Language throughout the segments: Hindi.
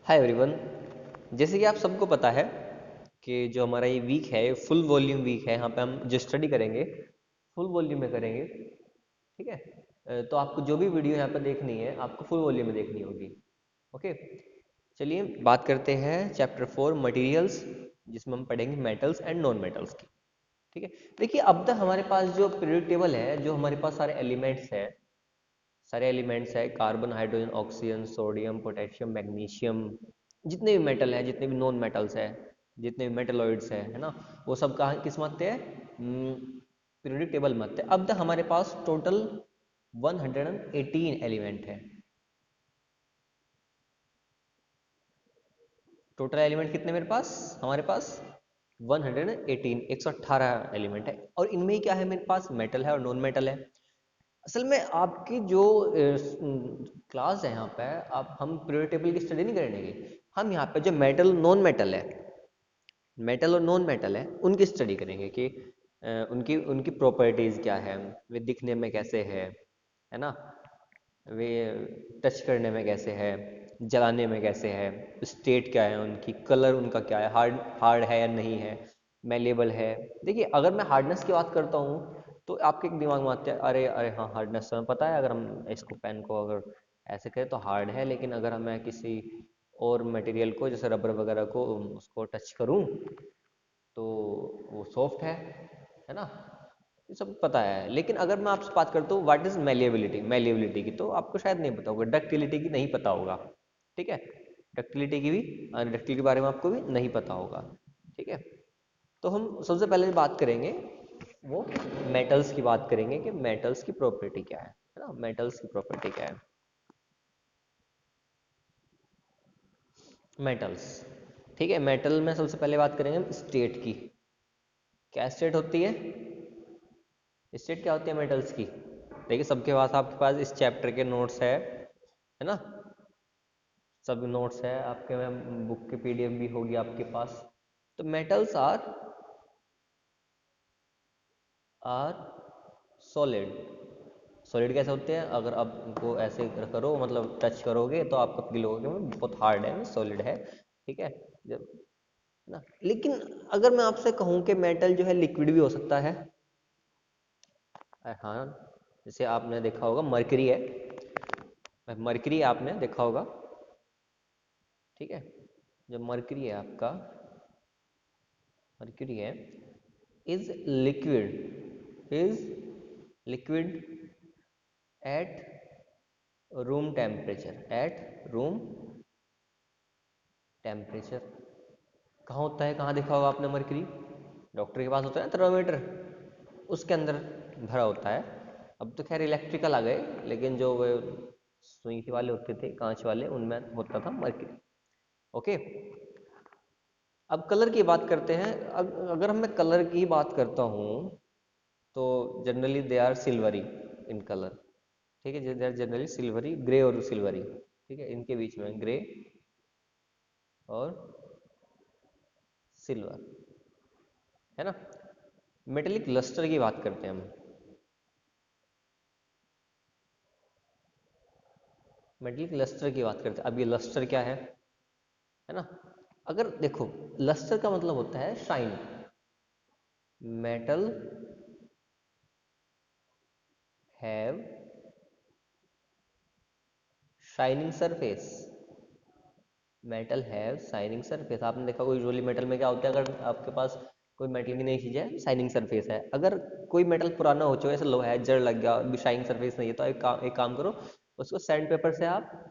Hi everyone. जैसे कि आप सबको पता है कि जो हमारा ये वीक है फुल वॉल्यूम वीक है। यहाँ पे हम जो स्टडी करेंगे फुल वॉल्यूम में करेंगे। ठीक है। तो आपको जो भी वीडियो यहाँ पे देखनी है आपको फुल वॉल्यूम में देखनी होगी। ओके। चलिए बात करते हैं चैप्टर 4 मटेरियल्स, जिसमें हम पढ़ेंगे मेटल्स एंड नॉन मेटल्स की। ठीक है। देखिए अब तक हमारे पास जो पीरियोडिक टेबल है, जो हमारे पास सारे एलिमेंट्स है, carbon, hydrogen, oxygen, sodium, potassium, magnesium, जितने भी मेटल हैं, जितने भी नॉन मेटल्स हैं, जितने भी मेटलॉइड्स हैं, है ना, वो सब कहाँ किस में आते हैं? पीरियोडिक टेबल में आते हैं। अब तक हमारे पास टोटल 118 एलिमेंट है। टोटल एलिमेंट कितने मेरे पास? हमारे पास 118 118 एलिमेंट है। और इनमें ही क्या है, मेरे पास मेटल है और नॉन मेटल है। असल में आपकी जो क्लास है यहाँ पे, आप हम पीरियोडिक टेबल की स्टडी नहीं करेंगे। हम यहाँ पे जो मेटल और नॉन मेटल है उनकी स्टडी करेंगे कि उनकी उनकी प्रॉपर्टीज क्या है, वे दिखने में कैसे है ना, वे टच करने में कैसे है, जलाने में कैसे है, स्टेट क्या है उनकी, कलर उनका क्या है, हार्ड हार्ड है या नहीं है, मेलेबल है। देखिए अगर मैं हार्डनेस की बात करता हूँ तो आपके दिमाग में आते हैं, अरे अरे हाँ हार्डनेस तो हमें पता है, अगर हम इसको पेन को अगर ऐसे करें तो हार्ड है, लेकिन अगर मैं किसी और मटेरियल को जैसे रबर वगैरह को उसको टच करूँ तो वो सॉफ्ट है ना। ये सब पता है। लेकिन अगर मैं आपसे बात करता हूँ व्हाट इज मेलिएबिलिटी की, तो आपको शायद नहीं पता होगा, डक्टिलिटी की नहीं पता होगा। ठीक है। डक्टिलिटी की भी, डक्टिलिटी के बारे में आपको भी नहीं पता होगा। ठीक है। तो हम सबसे पहले बात करेंगे वो मेटल्स की बात करेंगे कि मेटल्स की प्रॉपर्टी क्या है ना, मेटल्स की प्रॉपर्टी क्या है। मेटल्स, ठीक है। मेटल में सबसे पहले बात करेंगे हम स्टेट की। क्या स्टेट होती है? स्टेट क्या होती है मेटल्स की? देखिए सबके पास, आपके पास इस चैप्टर के नोट्स है ना, सब नोट्स है आपके में, बुक की पीडीएफ भी होगी आपके पास। तो मेटल्स आर सॉलिड। सॉलिड कैसे होते हैं? अगर आप उनको ऐसे करो, मतलब टच करोगे तो आपको फील होगा कि बहुत हार्ड है, सॉलिड है। ठीक है। जब ना, लेकिन अगर मैं आपसे कहूँ कि मेटल जो है लिक्विड भी हो सकता है। हाँ, जैसे आपने देखा होगा मरकरी है, मरकरी आपने देखा होगा। ठीक है। जो मरकरी है आपका, मरकरी है, is liquid at room temperature. कहाँ होता है, कहाँ देखा होगा आपने मरकरी? डॉक्टर के पास होता है ना थर्मामीटर, उसके अंदर भरा होता है। अब तो खैर इलेक्ट्रिकल आ गए, लेकिन जो वो सुई वाले होते थे, कांच वाले, उनमें होता था मरकरी। ओके। अब कलर की बात करते हैं। अगर मैं कलर की बात करता हूँ तो generally they are silvery in colour. ठीक है। They are generally silvery, grey और सिल्वरी। ठीक है। इनके बीच में ग्रे और सिल्वर, है ना। मेटेलिक लस्टर की बात करते हैं हम। मेटेलिक लस्टर की बात करते हैं। अब ये लस्टर क्या है ना। अगर देखो, लस्टर का मतलब होता है shine. Metal have shining surface. Metal have shining surface. आपने देखा कोई यूजुअली मेटल में क्या होता है, अगर आपके पास कोई मेटल की नई चीज है, शाइनिंग सरफेस है। अगर कोई मेटल पुराना हो चुका है, जैसे लोहा है, जड़ लग गया, अभी शाइनिंग सरफेस नहीं है, तो एक काम करो, उसको सैंड पेपर से आप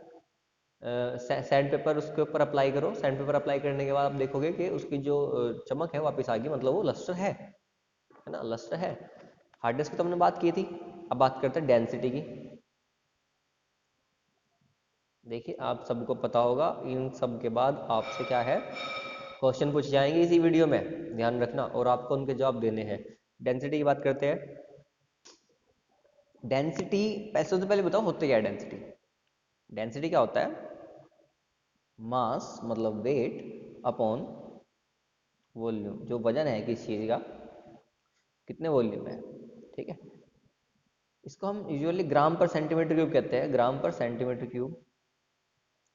सैंड पेपर उसके ऊपर अप्लाई करो। सैंड पेपर अप्लाई करने के बाद आप देखोगे कि उसकी जो चमक है वापस आ गई, मतलब वो लस्टर है ना, लस्टर है। हार्डनेस की तो हमने बात की थी। अब बात करते हैं डेंसिटी की। देखिए आप सबको पता होगा, इन सब के बाद आपसे क्या है, क्वेश्चन पूछ जाएंगे इसी वीडियो में, ध्यान रखना, और आपको उनके जवाब देने हैं। डेंसिटी की बात करते हैं। डेंसिटी, पैसे से पहले बताओ होते क्या है डेंसिटी? डेंसिटी क्या होता है? मास मतलब वेट अपॉन वॉल्यूम। जो वजन है किसी चीज का, कितने वॉल्यूम है। ठीक है। इसको हम यूजुअली ग्राम पर सेंटीमीटर क्यूब कहते हैं, ग्राम पर सेंटीमीटर क्यूब।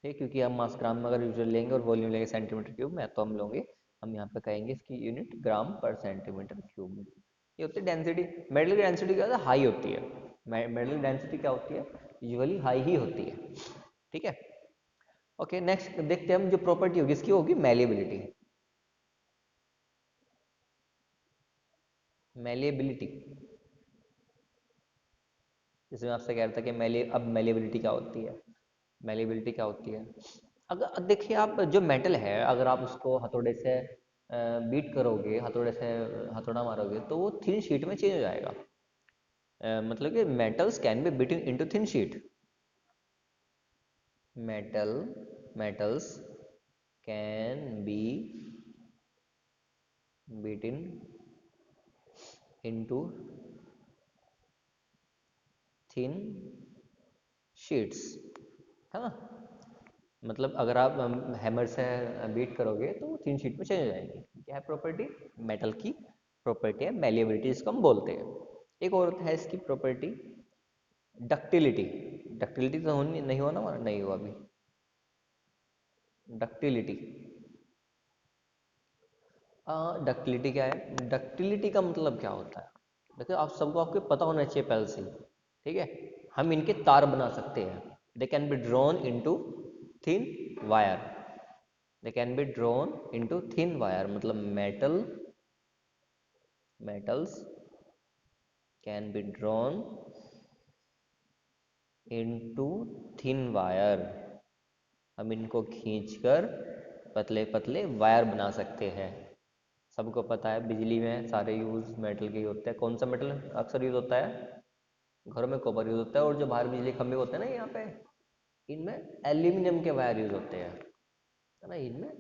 ठीक है, क्योंकि हम मास ग्राम में अगर यूजुअल लेंगे और वॉल्यूम लेंगे सेंटीमीटर क्यूब में, तो हम लेंगे, हम यहाँ पे कहेंगे इसकी यूनिट ग्राम पर सेंटीमीटर क्यूब में। ये होती है डेंसिटी। मेटल की डेंसिटी क्या होता है? हाई होती है। मेटल की डेंसिटी क्या होती है? यूजुअली हाई ही होती है। ठीक है। ओके, नेक्स्ट देखते हैं हम, जो प्रॉपर्टी होगी इसकी होगी मैलिएबिलिटी। मैलिएबिलिटी, जैसे मैं आपसे कह रहा था कि मैलिएबिलिटी क्या होती है? मैलिएबिलिटी क्या होती है? अगर देखिए, आप जो मेटल है, अगर आप उसको हथौड़े से बीट करोगे, हथौड़े से हथौड़ा मारोगे, तो वो थिन शीट में चेंज हो जाएगा। मतलब कि metals can be beaten into thin sheet. Metal metals can be beaten into thin sheets, है ना? मतलब अगर आप हैमर से बीट करोगे तो वो थिन शीट में चेंज हो जाएंगे। क्या है प्रॉपर्टी? मेटल की प्रॉपर्टी है मैलिएबिलिटी, जिसको हम बोलते हैं। एक और है इसकी प्रॉपर्टी, डक्टिलिटी। डक्टिलिटी तो नहीं हुआ ना हमारा? नहीं हुआ अभी। डक्टिलिटी, डक्टिलिटी क्या है? डक्टिलिटी का मतलब क्या होता है? देखो, आप सबको आपको पता होना चाहिए पहले से ही, ठीक है। हम इनके तार बना सकते हैं। दे can be drawn into thin wire. They can be drawn into thin wire, मतलब metals can be drawn into thin wire. हम इनको खींचकर पतले पतले वायर बना सकते हैं। सबको पता है बिजली में सारे यूज मेटल के ही होते हैं। कौन सा मेटल अक्सर यूज होता है? घरों में कॉपर यूज होता है, और जो बाहर बिजली खंभे होते हैं ना यहाँ पे, इनमें एल्यूमिनियम के वायर यूज होते हैं, है ना? इनमें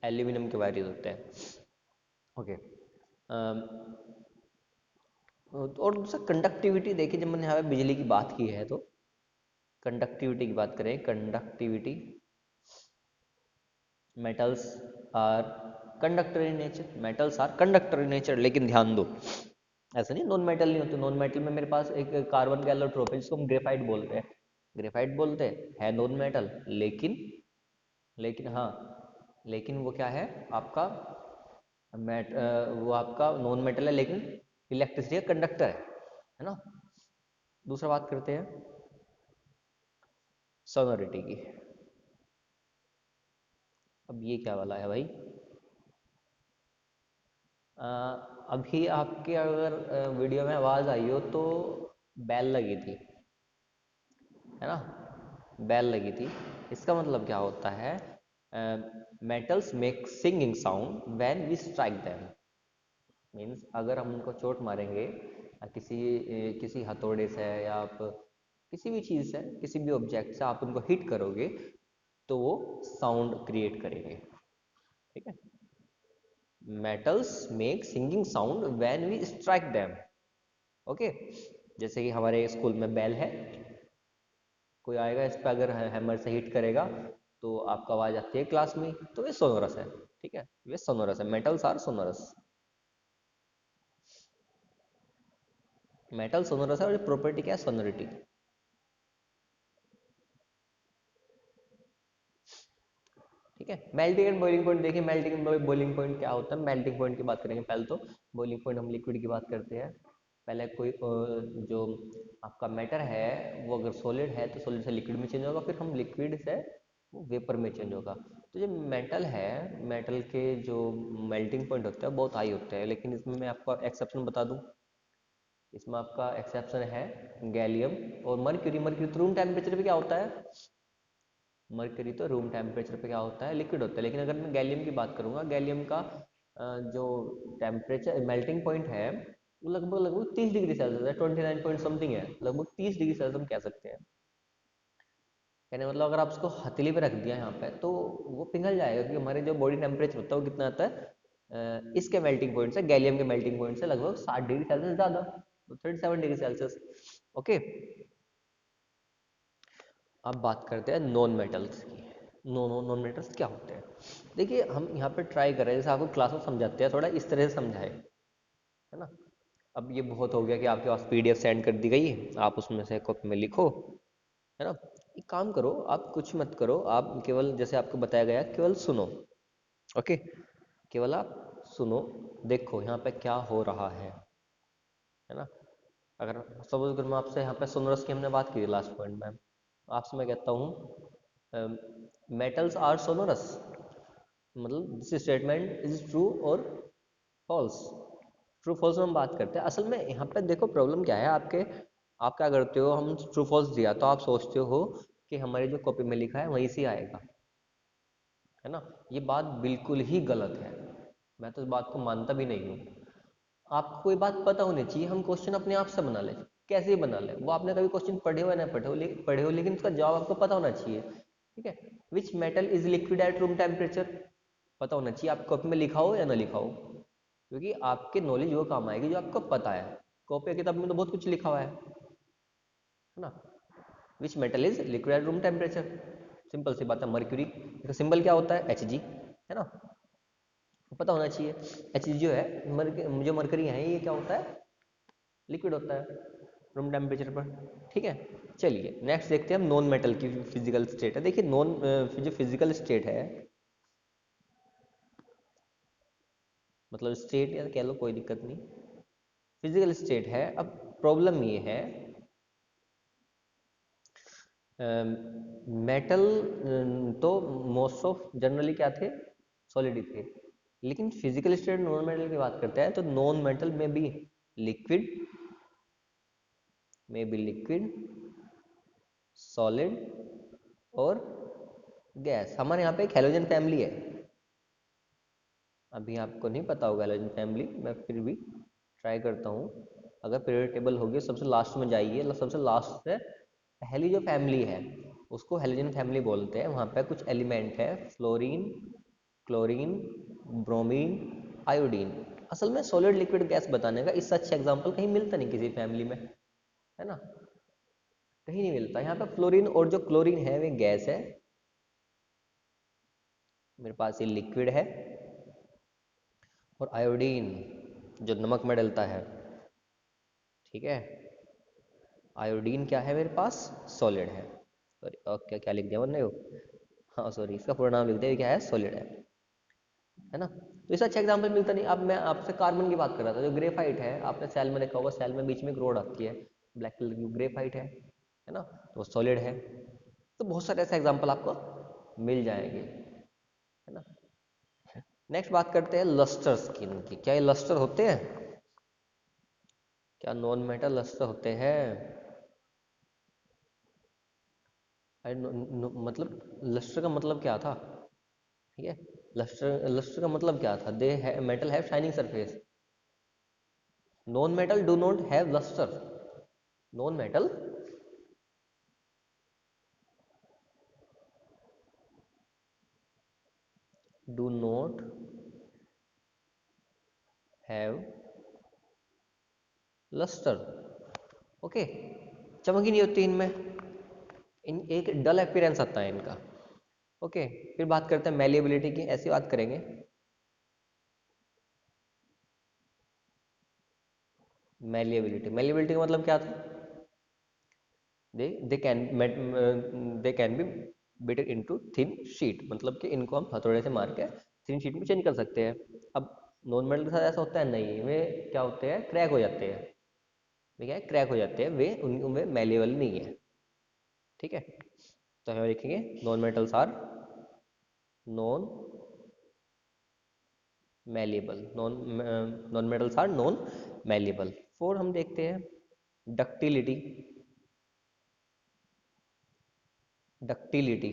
एल्यूमिनियम के वायर यूज होते हैं। ओके। और दूसरा कंडक्टिविटी देखिए, जब मैंने यहाँ पे बिजली की बात की है, तो कंडक्टिविटी की बात करें, conductivity, metals are conductor in nature, metals are conductor in nature. लेकिन ध्यान दो, ऐसा नहीं नॉन मेटल नहीं होते। नॉन मेटल में मेरे पास एक कार्बन का एलोट्रोप है, जिसको हम ग्रेफाइट बोलते हैं। ग्रेफाइट बोलते हैं, है नॉन मेटल, लेकिन हाँ, लेकिन वो क्या है आपका? वो आपका नॉन मेटल है, लेकिन इलेक्ट्रिसिटी का कंडक्टर है ना? दूसरा बात करते हैं सोनोरिटी की। अब ये क्या वाला है भाई? अ, अभी आपके अगर वीडियो में आवाज आई हो तो बेल लगी थी, है ना? बेल लगी थी। इसका मतलब क्या होता है? Metals make singing sound when we strike them. Means अगर हम उनको चोट मारेंगे, किसी हथौड़े से, या आप किसी भी चीज़ से, किसी भी ऑब्जेक्ट से आप उनको हिट करोगे, तो वो साउंड क्रिएट करेंगे। ठीक है। Metals make singing sound when we strike them. Okay. जैसे कि हमारे स्कूल में बेल है, कोई आएगा इस पर अगर हैमर से हिट करेगा, तो आपका आवाज आती है क्लास में, तो ये सोनोरस है। ठीक है, ये सोनोरस है, metals are sonorous. Metal sonorous है, और प्रॉपर्टी क्या है? सोनोरिटी। ठीक है। मेल्टिंग एंड बॉइलिंग पॉइंट देखिए, मेल्टिंग एंड बॉइलिंग पॉइंट क्या होता है? मेल्टिंग पॉइंट की बात करेंगे पहले तो। बॉइलिंग पॉइंट हम लिक्विड की बात करते हैं। पहले कोई जो आपका मैटर है, वो अगर सॉलिड है तो सॉलिड से लिक्विड में चेंज होगा, फिर हम लिक्विड से वो वेपर में चेंज होगा। तो जो मेटल है, मेटल के जो मेल्टिंग पॉइंट होते हैं बहुत हाई होते हैं, लेकिन इसमें मैं आपको एक्सेप्शन बता दूं। इसमें आपका एक्सेप्शन है गैलियम और मर्क्यूरी। मर्क्यूरी तो रूम टेम्परेचर पे क्या होता है? मरकरी तो रूम टेम्परेचर पे क्या होता है? लिक्विड होता है। लेकिन अगर मैं गैलियम की बात करूंगा, गैलियम का जो टेम्परेचर मेल्टिंग पॉइंट है, वो लगभग लगभग 30 डिग्री सेल्सियस है, 29 पॉइंट समथिंग है, लगभग 30 डिग्री सेल्सियस हम कह सकते हैं। यानी मतलब अगर आप उसको हथेली पे रख दिया यहाँ पे, तो वो पिघल जाएगा, क्योंकि हमारे जो बॉडी टेम्परेचर होता है वो कितना आता है? इसके मेल्टिंग पॉइंट से, गैलियम के मेल्टिंग पॉइंट से लगभग 60 डिग्री सेल्सियस ज़्यादा, तो 37 डिग्री सेल्सियस। ओके। अब बात करते हैं नॉन मेटल्स की। नॉन मेटल्स क्या होते हैं? देखिए, हम यहाँ पे ट्राई कर रहे हैं, जैसे आपको क्लास में समझाते हैं, थोड़ा इस तरह से समझाए, है ना? अब ये बहुत हो गया कि आपके पास पीडीएफ सेंड कर दी गई है, आप उसमें से कॉपी में लिखो, है ना? एक काम करो, आप कुछ मत करो, आप केवल जैसे आपको बताया गया केवल सुनो। ओके, केवल आप सुनो, देखो यहाँ पे क्या हो रहा है ना। अगर सपोज अगर मैं आपसे यहाँ पे सोनरस की हमने बात की थी लास्ट पॉइंट में, आपसे मैं कहता हूँ मेटल्स आर सोनरस, मतलब दिस स्टेटमेंट इज ट्रू और फॉल्स। ट्रू फॉल्स में हम बात करते हैं, असल में यहाँ पे देखो प्रॉब्लम क्या है आपके। आप क्या करते हो, हम ट्रू फॉल्स दिया तो आप सोचते हो कि हमारी जो कॉपी में लिखा है वहीं से आएगा, है ना। ये बात बिल्कुल ही गलत है, मैं तो इस बात को मानता भी नहीं हूँ। आपको कोई बात पता होनी चाहिए, हम क्वेश्चन अपने आप से बना लें, कैसे ही बना लें, वो आपने कभी क्वेश्चन पढ़े हो या ना पढ़े हो, लेकिन उसका जवाब आपको पता होना चाहिए। ठीक है, विच metal is liquid at room temperature, पता होना चाहिए, आप कॉपी में लिखा हो या ना लिखा हो, क्योंकि आपके नॉलेज वो काम आएगी जो आपको पता है। कॉपी या किताब में तो बहुत कुछ लिखा हुआ है ना। Which metal is liquid at room temperature, simple सी बात है, मर्क्यूरी। इसका सिंबल क्या होता है, Hg, है ना, पता होना चाहिए। Hg जो है, जो मरकरी है, ये क्या होता है, लिक्विड होता है रूम टेम्परेचर पर। ठीक है, चलिए नेक्स्ट देखते हैं हम नॉन मेटल की फिजिकल स्टेट है। देखिए नॉन जो फिजिकल स्टेट है, मतलब स्टेट या कह लो कोई दिक्कत नहीं, फिजिकल स्टेट है। अब प्रॉब्लम ये है, मेटल तो मोस्ट ऑफ जनरली क्या थे, सॉलिड ही थे, लेकिन फिजिकल स्टेट नॉन मेटल की बात करते हैं तो नॉन मेटल लिक्विड में बी लिक्विड, सॉलिड और गैस। हमारे यहाँ पे एक हेलोजन फैमिली है, अभी आपको नहीं पता होगा हेलोजन फैमिली, मैं फिर भी ट्राई करता हूँ। अगर पीरियड टेबल होगी सबसे लास्ट में जाइए, सबसे लास्ट से पहली जो फैमिली है उसको हेलोजन फैमिली बोलते हैं। वहाँ पे कुछ एलिमेंट है, फ्लोरीन, क्लोरीन, ब्रोमीन, आयोडीन। असल में सॉलिड लिक्विड गैस बताने का इससे अच्छा एग्जाम्पल कहीं मिलता नहीं किसी फैमिली में, है ना, कहीं नहीं मिलता। यहाँ पे फ्लोरीन और जो क्लोरीन है वे गैस है, मेरे पास ये लिक्विड है, और आयोडीन जो नमक में डलता है, ठीक है, आयोडीन क्या है मेरे पास, सॉलिड है। सॉरी, ओके, क्या लिख दिया मैंने वो, हाँ सॉरी, इसका पूरा नाम लिख दिया, ये क्या है, सॉलिड है ना। तो इससे अच्छा एग्जाम्पल मिलता नहीं। अब मैं आपसे कार्बन की बात कर रहा था, जो ग्रेफाइट है, आपने सेल में देखा होगा, सेल में बीच में एक रोड आती है ब्लैक कलर की, ग्रेफाइट है ना, तो सॉलिड है। तो बहुत सारे ऐसे एग्जाम्पल आपको मिल जाएंगे, है ना। नेक्स्ट बात करते हैं लस्टर स्किन की। क्या ये लस्टर होते हैं, क्या नॉन मेटल लस्टर होते हैं। मतलब लस्टर का मतलब क्या था, ठीक है, लस्टर लस्टर का मतलब क्या था, they metal have shining surface. Non metal do not have lustre, non metal do not have lustre. Okay, चमक ही नहीं होती इनमें, इन एक डल अपीयरेंस आता है इनका। ओके, फिर बात करते हैं मैलिएबिलिटी की, ऐसी बात करेंगे। मैलिएबिलिटी का मतलब क्या था, they can they can be beaten into thin sheet, मतलब कि इनको हम हथौड़े से मार के थिन शीट में चेंज कर सकते हैं। अब नॉन मेटल के साथ ऐसा होता है नहीं, वे क्या होते हैं, क्रैक हो जाते हैं। वे क्या है, क्रैक हो जाते हैं, वे उनमें मैलिएबल नहीं है। ठीक है, तो हम लिखेंगे non metals are non malleable, non metals are non malleable. Four हम देखते हैं डक्टिलिटी। डक्टिलिटी,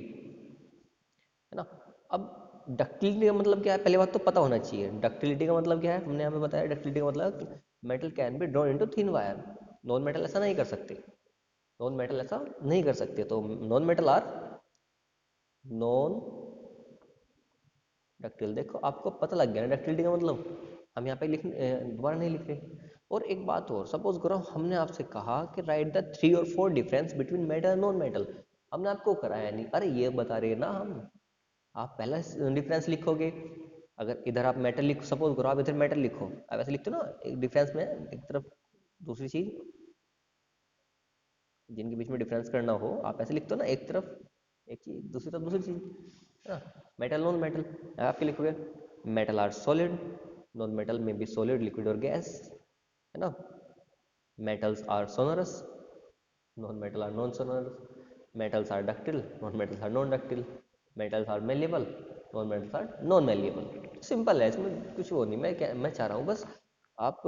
है ना। अब डक्टिलिटी का मतलब क्या है, पहले बात तो पता होना चाहिए। डक्टिलिटी का मतलब क्या है, हमने यहाँ पे बताया, डक्टिलिटी का मतलब metal can be drawn into thin wire. Non metal ऐसा नहीं कर सकते, नॉन मेटल ऐसा नहीं कर सकते, तो नॉन मेटल आर नॉन डक्टिल। देखो आपको पता लग गया ना डक्टिलिटी का मतलब, हम यहाँ पे दोबारा नहीं लिख रहे। और एक बात और, सपोज करो हमने आपसे कहा कि राइट द 3 और 4 difference between metal and non metal, हमने आपको कराया नहीं, अरे ये बता रहे ना हम, आप पहला डिफरेंस लिखोगे। अगर इधर आप मेटल लिखो, सपोज करो आप इधर मेटल लिखो, आप ऐसे लिखते हो ना, एक डिफरेंस में एक तरफ दूसरी चीज, जिनके बीच में डिफरेंस करना हो, आप ऐसे लिखते हो ना, एक तरफ एक चीज, दूसरी तरफ दूसरी चीज, है ना। मेटल नॉन मेटल, आप क्या लिखोगे, metal are solid, non metal में बी सॉलिड लिक्विड और गैस, है ना। Metals are sonorous, non metal are non sonorous, metals are ductile, non-metals are non-ductile, metals are malleable, non-metals are non-malleable। Simple है, इसमें कुछ वो नहीं, मैं चाह रहा हूँ बस आप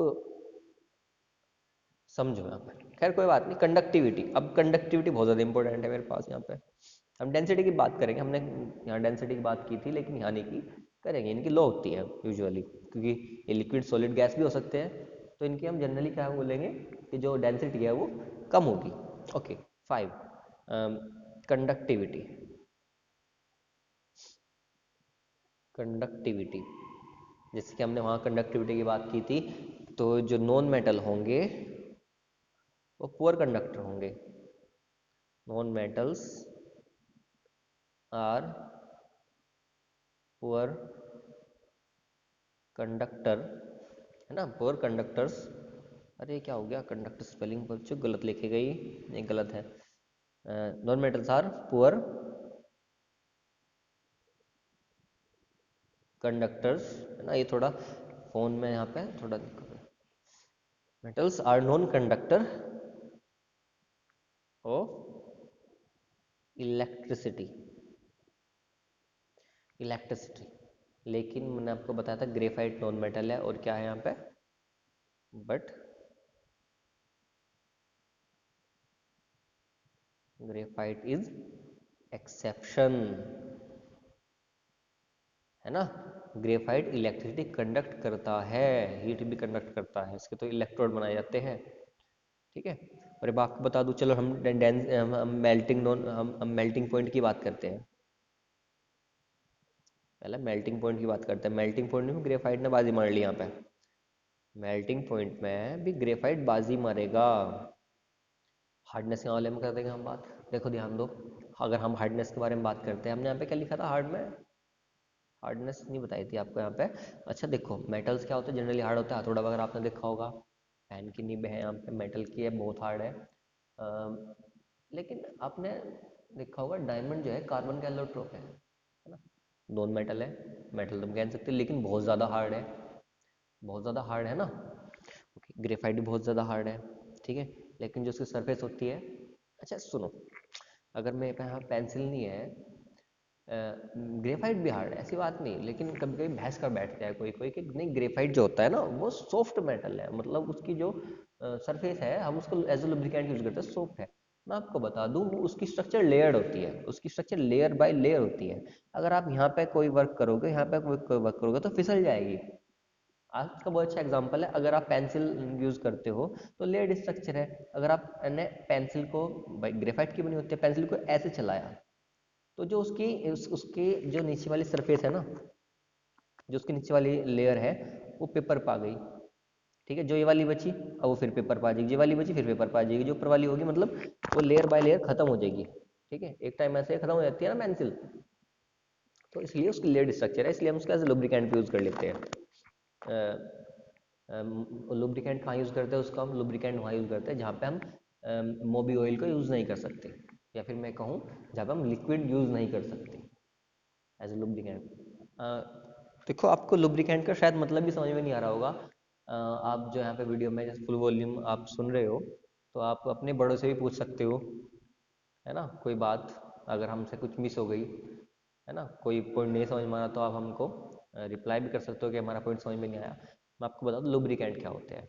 समझो यहाँ पे। खैर कोई बात नहीं, कंडक्टिविटी, अब कंडक्टिविटी बहुत ज़्यादा इंपॉर्टेंट है मेरे पास यहाँ पे। हम डेंसिटी की बात करेंगे, हमने यहाँ डेंसिटी की बात की थी लेकिन यहाँ नहीं की, करेंगे। इनकी लो होती है यूजुअली, क्योंकि ये लिक्विड सॉलिड गैस भी हो सकते हैं, तो इनकी हम जनरली क्या बोलेंगे कि जो डेंसिटी है वो कम होगी। Okay, 5, conductivity. कंडक्टिविटी, जैसे कि हमने वहाँ कंडक्टिविटी की बात की थी, तो जो नॉन मेटल होंगे वो पुअर कंडक्टर होंगे। Non metals are poor conductor, है ना, पुअर कंडक्टर्स। अरे क्या हो गया, कंडक्टर स्पेलिंग पर जो गलत लिखी गई, नहीं गलत है। Non metals are poor conductors, है ना, ये थोड़ा फोन में यहाँ पे थोड़ा दिक्कत है। Metals are non conductor of electricity, electricity. लेकिन मैंने आपको बताया था ग्रेफाइट नॉन मेटल है, और क्या है यहाँ पे, बट ग्रेफाइट इज एक्सेप्शन, है ना। ग्रेफाइट इलेक्ट्रिसिटी कंडक्ट करता है, हीट भी कंडक्ट करता है, इसके तो इलेक्ट्रोड बनाए जाते हैं, ठीक है। और अब आपको बता दूं, चलो हम मेल्टिंग नॉन हम मेल्टिंग पॉइंट की बात करते हैं। पहले मेल्टिंग पॉइंट की बात करते हैं। मेल्टिंग पॉइंट में ग्रेफाइट ने बाजी मार ली यहाँ पे, मेल्टिंग पॉइंट में भी ग्रेफाइट बाजी मारेगा। हार्डनेस के वाले में कर देंगे हम बात। देखो ध्यान दो, अगर हम हार्डनेस के बारे में बात करते हैं, हमने यहाँ पे क्या लिखा था, हार्ड में हार्डनेस नहीं बताई थी आपको यहाँ पे। अच्छा देखो, मेटल्स क्या होते हैं, जनरली हार्ड होता है। हथौड़ा वगैरह आपने देखा होगा, पेन की नीब है यहाँ पे, मेटल की है, बहुत हार्ड है। लेकिन आपने देखा होगा डायमंड जो है कार्बन का एलोट्रोप है ना। नॉन मेटल है, मेटल तो हम कह सकते हैं, लेकिन बहुत ज़्यादा हार्ड है, बहुत ज़्यादा हार्ड है ना। ओके, ग्रेफाइट भी बहुत ज़्यादा हार्ड है, ठीक है। लेकिन जो उसकी सरफेस होती है, अच्छा सुनो, अगर मेरे पे यहाँ पेंसिल नहीं है, ग्रेफाइट भी हार्ड है ऐसी बात नहीं, लेकिन कभी कभी बहस कर बैठते हैं कोई कोई कि नहीं, ग्रेफाइट जो होता है ना वो सॉफ्ट मेटल है, मतलब उसकी जो सरफेस है हम उसको एज ए लुब्रिकेंट यूज करते हैं, सॉफ्ट है। मैं आपको बता दूं, वो उसकी स्ट्रक्चर लेयर्ड होती है, उसकी स्ट्रक्चर लेयर बाय लेयर होती है। अगर आप यहाँ पे कोई वर्क करोगे, यहाँ पे कोई वर्क करोगे तो फिसल जाएगी। आज का बहुत अच्छा एग्जांपल है, अगर आप पेंसिल यूज करते हो तो लेयर्ड स्ट्रक्चर है। अगर आपने पेंसिल को, भाई ग्रेफाइट की बनी होती है, पेंसिल को ऐसे चलाया, तो जो उसकी जो नीचे वाली सरफेस है ना, जो उसकी नीचे वाली लेयर है, वो पेपर पा गई, ठीक है। जो ये वाली बची, अब वो फिर पेपर पा जाएगी, ये वाली बची फिर पेपर पा जाएगी, जो ऊपर वाली होगी, मतलब वो लेयर बाय लेयर खत्म हो जाएगी, ठीक है। एक टाइम ऐसे खत्म हो जाती है ना पेंसिल, तो इसलिए उसकी लेयर स्ट्रक्चर है, इसलिए हम उसका एज लुब्रिकेंट भी यूज कर लेते हैं। लुब्रिकेंट कहाँ यूज़ करते हैं उसका, हम लुब्रिकेंट वहाँ यूज़ करते हैं जहाँ पे हम मोबी ऑयल को यूज़ नहीं कर सकते, या फिर मैं कहूँ जहाँ पे हम लिक्विड यूज़ नहीं कर सकते एज ए लुब्रिकेंट। देखो आपको लुब्रिकेंट का शायद मतलब भी समझ में नहीं आ रहा होगा। आप जो यहाँ पे वीडियो में जैसे फुल वॉल्यूम आप सुन रहे हो, तो आप अपने बड़ों से भी पूछ सकते हो, है ना। कोई बात अगर हमसे कुछ मिस हो गई, है ना, कोई पॉइंट नहीं समझ में आया, तो आप हमको रिप्लाई भी कर सकते हो कि हमारा पॉइंट समझ में नहीं आया। मैं आपको बता दूं लुब्रिकेंट क्या होते हैं।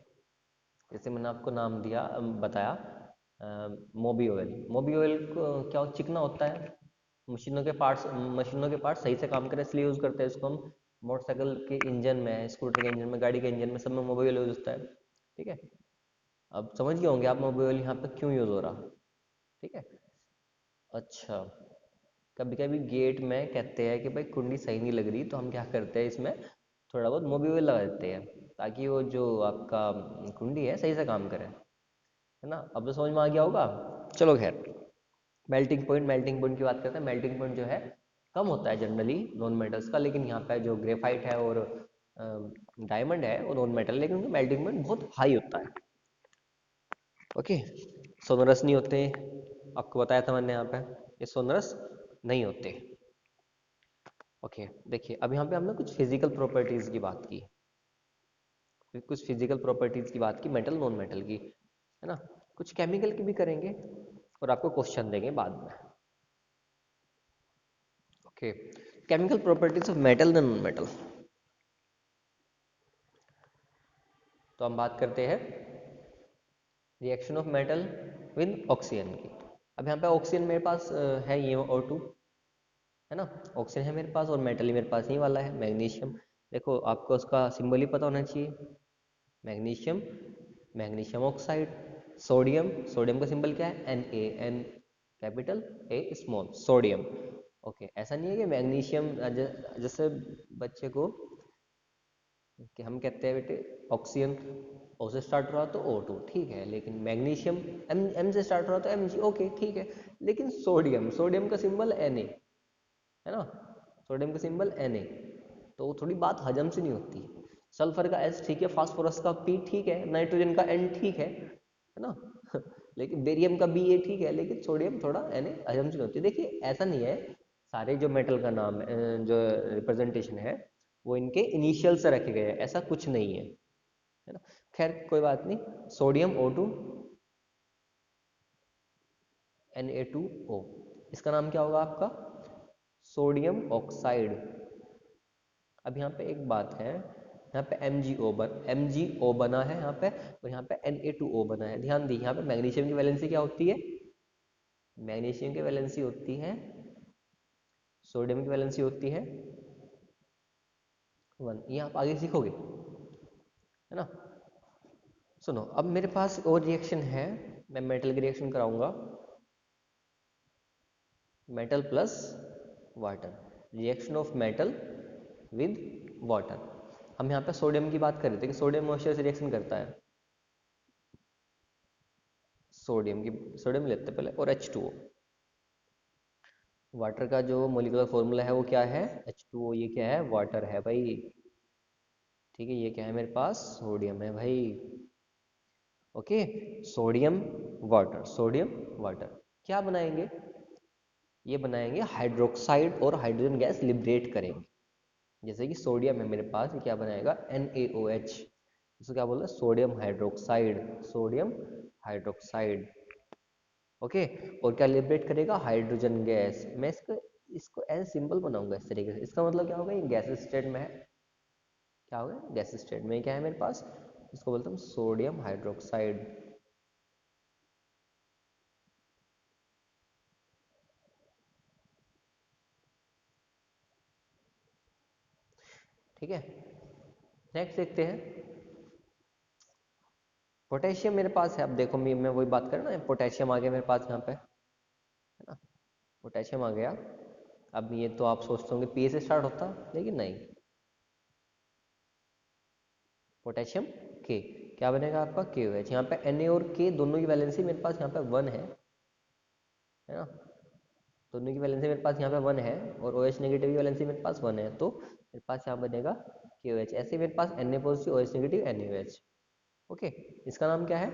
जैसे मैंने आपको नाम दिया, बताया, मोबी ऑयल। मोबी ऑयल को क्या चिकना होता है, मशीनों के पार्ट्स सही से काम करें इसलिए यूज़ करते हैं इसको हम। मोटरसाइकिल के इंजन में, स्कूटर के इंजन में, गाड़ी के इंजन में, सब में मोबी ऑयल यूज होता है, ठीक है। अब समझ गए होंगे आप मोबी ऑयल यहाँ पे क्यों यूज़ हो रहा, ठीक है। अच्छा, कभी कभी गेट में कहते हैं कि भाई कुंडी सही नहीं लग रही, तो हम क्या करते हैं इसमें थोड़ा बहुत मोबी ऑयल लगा देते हैं, ताकि वो जो आपका कुंडी है सही से काम करे, है ना। अब तो समझ में आ गया होगा। चलो खैर, मेल्टिंग पॉइंट की बात करते हैं। मेल्टिंग पॉइंट जो है कम होता है जनरली नॉन मेटल्स का, लेकिन यहाँ पे जो ग्रेफाइट है और डायमंड है वो नॉन मेटल, लेकिन उनका मेल्टिंग पॉइंट बहुत हाई होता है। ओके, सोनरस नहीं होते, आपको बताया था मैंने यहाँ पे, ये सोनरस नहीं होते। ओके, देखिए अब यहाँ पे हमने कुछ फिजिकल प्रॉपर्टीज की बात की, कुछ फिजिकल प्रॉपर्टीज की बात की मेटल नॉन मेटल की, है ना। कुछ केमिकल की भी करेंगे और आपको क्वेश्चन देंगे बाद में। Okay, chemical properties of metal and non metal. तो हम बात करते हैं reaction of metal with oxygen की। अब यहाँ पे ऑक्सीजन मेरे पास है ये O2, है ना। ऑक्सीजन है मेरे पास और मेटल ही मेरे पास ही वाला है मैग्नीशियम। देखो आपको उसका सिंबल ही पता होना चाहिए, magnesium, magnesium oxide. Sodium, sodium का सिंबल क्या है, Na, N capital, A small, sodium. Okay, ऐसा नहीं है कि मैग्नीशियम जैसे बच्चे को कि हम कहते हैं बेटे ऑक्सीजन O से स्टार्ट रहा तो O2 ठीक है, लेकिन मैग्नीशियम M से स्टार्ट रहा तो Mg, ओके ठीक है। लेकिन सोडियम, सोडियम का सिंबल Na, है ना, सोडियम का सिंबल Na, तो थोड़ी बात हजम से नहीं होती। सल्फर का S ठीक है, फास्फोरस का P ठीक है, नाइट्रोजन का N ठीक है ना लेकिन बेरियम का Ba ठीक है, लेकिन सोडियम थोड़ा Na हजम से नहीं होती। देखिए ऐसा नहीं है, सारे जो मेटल का नाम जो रिप्रेजेंटेशन है वो इनके इनिशियल से रखे गए हैं, ऐसा कुछ नहीं है ना। खैर कोई बात नहीं, सोडियम O2 Na2O, इसका नाम क्या होगा आपका, सोडियम ऑक्साइड। अब यहाँ पे एक बात है, यहाँ पे MgO बना है यहाँ पे, और यहाँ पे Na2O बना है। ध्यान दी, यहाँ पे मैग्नीशियम की वैलेंसी क्या होती है, मैग्नीशियम की वैलेंसी होती है, सोडियम की वैलेंसी होती है 1। ये आप आगे सीखोगे, है ना। सुनो, अब मेरे पास और रिएक्शन है, मैं मेटल की रिएक्शन कराऊंगा, metal plus water, reaction of metal with water. हम यहाँ पे सोडियम की बात कर रहे थे कि सोडियम मॉइस्चर से रिएक्शन करता है, सोडियम लेते हैं पहले, और H2O। वाटर का जो मोलिकुलर फॉर्मूला है वो क्या है, H2O, ये क्या है, वाटर है भाई, ठीक है। ये क्या है मेरे पास, सोडियम है भाई। Okay, sodium water, sodium water क्या बनाएंगे, ये बनाएंगे हाइड्रोक्साइड और हाइड्रोजन गैस लिबरेट करेंगे। जैसे कि सोडियम है मेरे पास, ये क्या बनाएगा, NaOH, इसको क्या बोलते हैं, sodium hydroxide, sodium hydroxide. Okay, और क्या लिबरेट करेगा, हाइड्रोजन गैस। मैं इसको इसको एज सिंपल बनाऊंगा इस तरीके से, इसका मतलब क्या होगा, ये गैस स्टेट में है, क्या होगा, गैस स्टेट में क्या है मेरे पास, इसको बोलता हूँ सोडियम हाइड्रोक्साइड। ठीक है, नेक्स्ट देखते हैं, पोटेशियम मेरे पास है। अब देखो मैं वही बात कर रहा ना, पोटेशियम आ गया मेरे पास यहाँ पे, है ना, पोटेशियम आ गया। अब ये तो आप सोचते होंगे P से स्टार्ट होता, लेकिन नहीं, पोटेशियम K, क्या बनेगा आपका, KOH। यहाँ पे Na और K दोनों की वैलेंसी मेरे पास यहाँ पे 1 है ना, दोनों की वैलेंसी मेरे पास यहाँ पे 1 है, और OH नेगेटिव की वैलेंसी मेरे पास 1 है, तो मेरे पास यहाँ बनेगा KOH। ऐसे मेरे पास Na positive OH negative NaOH। Okay, इसका नाम क्या है,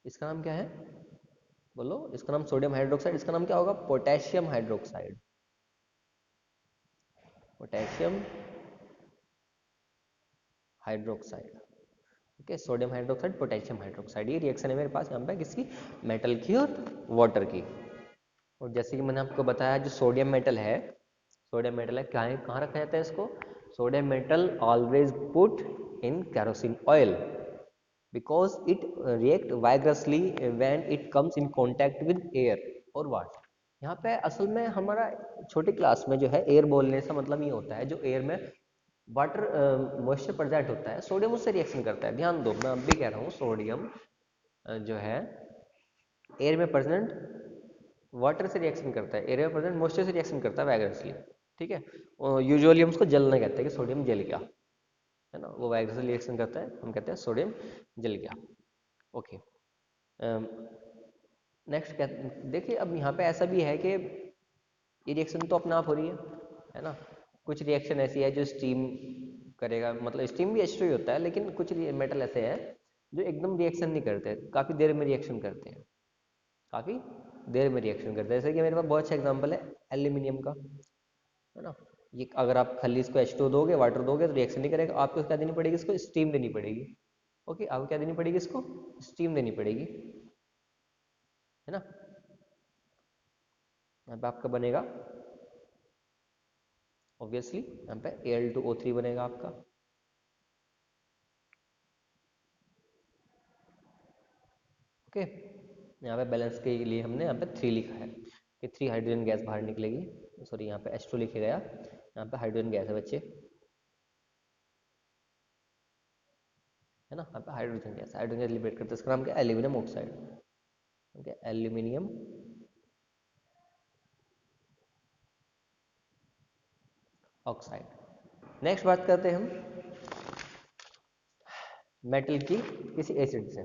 इसका नाम क्या है, बोलो, इसका नाम सोडियम हाइड्रोक्साइड, इसका नाम क्या होगा, potassium hydroxide, potassium hydroxide. Okay, sodium hydroxide, potassium hydroxide, ये रिएक्शन है मेरे पास यहाँ पे किसकी, मेटल की और वाटर की। और जैसे कि मैंने आपको बताया, जो सोडियम मेटल है, सोडियम मेटल है, कहाँ रखा जाता है इसको, sodium metal always put in kerosene oil because it react vigorously when it comes in contact with air और water। यहाँ पे असल में हमारा छोटी क्लास में जो है एयर बोलने से मतलब ये होता है, जो एयर में वाटर मॉइस्चर प्रेजेंट होता है, सोडियम उससे रिएक्शन करता है। ध्यान दो, मैं अब भी कह रहा हूँ, सोडियम जो है एयर में प्रेजेंट वाटर से रिएक्शन करता है, एयर में प्रेजेंट मॉइस्चर से रिएक्शन करता है वैगरसली, ठीक है। यूजुअली हम उसको जलना कहते हैं कि सोडियम जल गया, है ना, वो वैगरसली रिएक्शन करता है, हम कहते हैं सोडियम जल गया। ओके, नेक्स्ट देखिए, अब यहाँ पे ऐसा भी है कि ये रिएक्शन तो अपने आप हो रही है ना। कुछ रिएक्शन ऐसी है जो स्टीम करेगा, मतलब स्टीम भी H2 ही होता है, लेकिन कुछ मेटल ऐसे हैं जो एकदम रिएक्शन नहीं करते, काफ़ी देर में रिएक्शन करते हैं, काफ़ी देर में रिएक्शन करते हैं। जैसे कि मेरे पास बहुत अच्छा एग्जांपल है एल्यूमिनियम का, है ना। ये अगर आप खाली इसको H2 दोगे, वाटर दोगे तो रिएक्शन नहीं करेगा, आपको क्या देनी पड़ेगी, इसको स्टीम देनी पड़ेगी। ओके, आपको क्या देनी पड़ेगी, इसको स्टीम देनी पड़ेगी, है ना। यहाँ पे आपका बनेगा ऑब्वियसली, यहाँ पे Al2O3 बनेगा आपका। ओके, यहाँ पे बैलेंस के लिए हमने यहाँ पे 3 लिखा है कि 3 हाइड्रोजन गैस बाहर निकलेगी। सॉरी, यहाँ पे H2 लिखे गया, यहाँ पे हाइड्रोजन गैस है बच्चे, है ना। यहाँ पे hydrogen gas, hydrogen gas liberate करते हैं, इसका नाम क्या है, aluminium oxide. Okay, aluminium oxide. Next बात करते हैं हम मेटल की किसी एसिड से।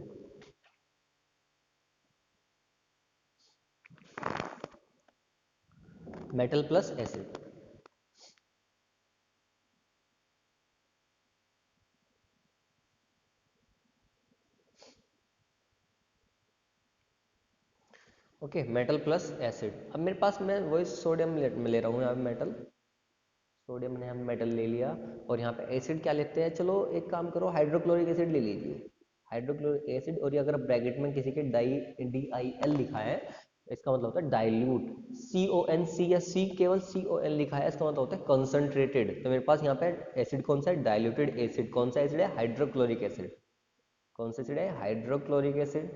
Metal plus acid, okay, metal plus acid. अब मेरे पास मैं वही सोडियम ले रहा हूँ, यहाँ पे मेटल, सोडियम ने हम मेटल ले लिया, और यहाँ पे एसिड क्या लेते हैं, चलो एक काम करो, हाइड्रोक्लोरिक एसिड ले लीजिए, हाइड्रोक्लोरिक एसिड। और ये अगर ब्रैकेट में किसी के DIL लिखा है, इसका मतलब होता है डाइल्यूट, CONC या C केवल CON लिखा है, इसका मतलब होता है कंसंट्रेटेड। तो मेरे पास यहाँ पे एसिड कौन सा है, डाइल्यूटेड एसिड। कौन सा एसिड है, हाइड्रोक्लोरिक एसिड। कौन सा एसिड है, हाइड्रोक्लोरिक एसिड,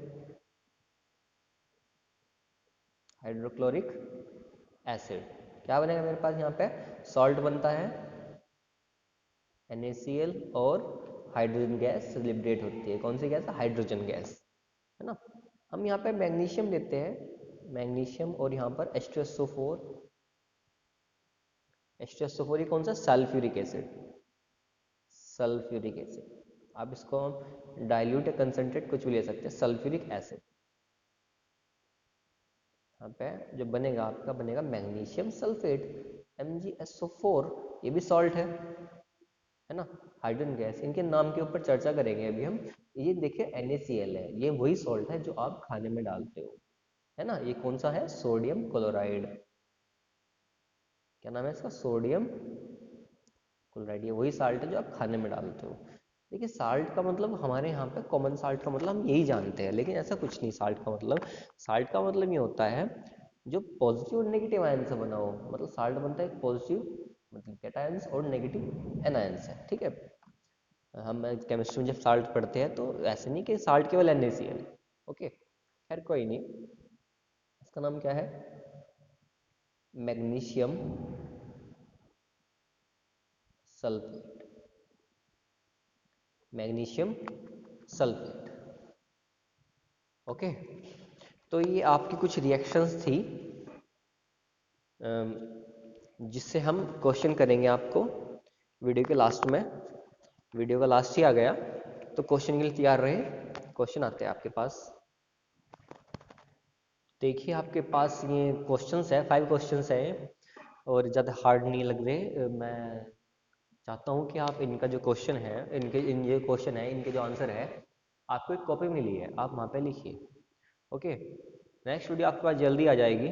हाइड्रोक्लोरिक एसिड। क्या बनेगा मेरे पास, यहाँ पे सॉल्ट बनता है NaCl, और हाइड्रोजन गैस लिबरेट होती है। कौन सी गैस है, हाइड्रोजन गैस, है ना। हम यहाँ पे मैग्नीशियम लेते हैं, मैग्नीशियम, और यहाँ पर H2SO4, H2SO4 ये कौन सा, सल्फ्यूरिक एसिड, सल्फ्यूरिक एसिड। आप इसको डाइल्यूट या कंसंट्रेट कुछ भी ले सकते हैं, सल्फ्यूरिक एसिड। यहाँ पे जो बनेगा आपका, बनेगा मैग्नीशियम सल्फेट, MgSO4, ये भी सॉल्ट है ना, हाइड्रोजन गैस। इनके नाम के ऊपर चर्चा करेंगे अभी हम। ये देखिए NaCl है, ये वही सॉल्ट है जो आप खाने में डालते हो, है ना। ये कौन सा है, सोडियम क्लोराइड, क्या नाम है इसका, सोडियम क्लोराइड। ये वही साल्ट है जो आप खाने में डालते हो। देखिए, साल्ट का मतलब हमारे यहाँ पे कॉमन साल्ट का मतलब हम यही जानते हैं, लेकिन ऐसा कुछ नहीं। साल्ट का मतलब ये होता है जो पॉजिटिव और नेगेटिव आयन से बना हो। मतलब साल्ट बनता है एक पॉजिटिव मतलब कैटायंस और नेगेटिव एनायंस है, ठीक है। हम केमिस्ट्री में जब साल्ट पढ़ते हैं तो ऐसे नहीं कि साल्ट केवल NaCl, ओके। खैर कोई नहीं, इसका नाम क्या है, magnesium sulphate, magnesium sulphate, okay. तो ये आपकी कुछ रिएक्शंस थी जिससे हम क्वेश्चन करेंगे आपको वीडियो के लास्ट में। वीडियो का लास्ट ही आ गया, तो क्वेश्चन के लिए तैयार रहे। क्वेश्चन आते हैं आपके पास, देखिए आपके पास ये क्वेश्चंस है, 5 क्वेश्चंस हैं, और ज़्यादा हार्ड नहीं लग रहे। मैं चाहता हूँ कि आप इनका जो क्वेश्चन है, ये क्वेश्चन है, इनके जो आंसर है, आपको एक कॉपी मिली है, आप वहाँ पे लिखिए, ओके। नेक्स्ट वीडियो आपके पास जल्दी आ जाएगी।